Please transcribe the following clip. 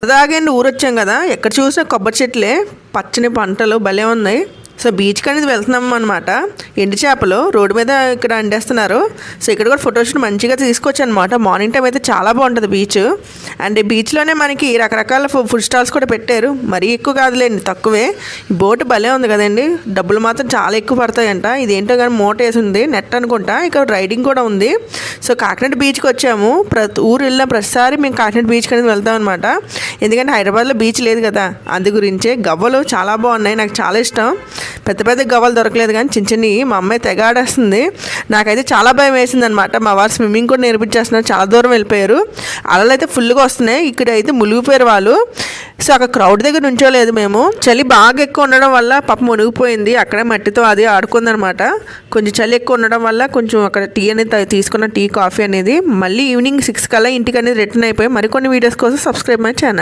సరదాగా ఊరొచ్చాం కదా, ఎక్కడ చూసినా కొబ్బరి చెట్లే, పచ్చని పంటలు భలే ఉన్నాయి. సో బీచ్కి అనేది వెళ్తున్నాము అనమాట. ఎండు చేపలు రోడ్డు మీద ఇక్కడ అండేస్తున్నారు. సో ఇక్కడ కూడా ఫోటోషూట్ మంచిగా తీసుకొచ్చాను అనమాట. మార్నింగ్ టైం అయితే చాలా బాగుంటుంది బీచ్. అండ్ ఈ బీచ్లోనే మనకి రకరకాల ఫుడ్ స్టాల్స్ కూడా పెట్టారు. మరీ ఎక్కువ కాదులేండి, తక్కువే. ఈ బోట్ భలే ఉంది కదండి, డబ్బులు మాత్రం చాలా ఎక్కువ పడతాయంట. ఇదేంటో కానీ మోట వేసి ఉంది, నెట్ అనుకుంటా. ఇక్కడ రైడింగ్ కూడా ఉంది. సో కాకినాడ బీచ్కి వచ్చాము. ప్రతి ఊరు వెళ్ళిన ప్రతిసారి మేము కాకినాడ బీచ్కి అనేది వెళ్తాం అనమాట. ఎందుకంటే హైదరాబాద్లో బీచ్ లేదు కదా, అందు గురించే. గవ్వలు చాలా బాగున్నాయి, నాకు చాలా ఇష్టం. పెద్ద పెద్ద గవ్వలు దొరకలేదు కానీ చిన్న చిన్నవి మా అమ్మాయి తెగ ఆడేస్తుంది. నాకైతే చాలా భయం వేసింది అనమాట. మా వారు స్విమ్మింగ్ కూడా నేర్పించేస్తున్నారు, చాలా దూరం వెళ్ళిపోయారు. అలలు అయితే ఫుల్గా వస్తున్నాయి. ఇక్కడ అయితే మునిగిపోయారు వాళ్ళు. సో అక్కడ క్రౌడ్ దగ్గర నుంచోలేదు మేము. చలి బాగా ఎక్కువ ఉండడం వల్ల పాప మునిగిపోయింది. అక్కడే మట్టితో అది ఆడుకుందనమాట. కొంచెం చలి ఎక్కువ ఉండడం వల్ల కొంచెం అక్కడ టీ అనేది తీసుకున్న, టీ కాఫీ అనేది. మళ్ళీ ఈవినింగ్ 6 కల్లా ఇంటికి అనేది రిటర్న్ అయిపోయి. మరికొన్ని వీడియోస్ కోసం సబ్స్క్రైబ్ మై ఛానల్.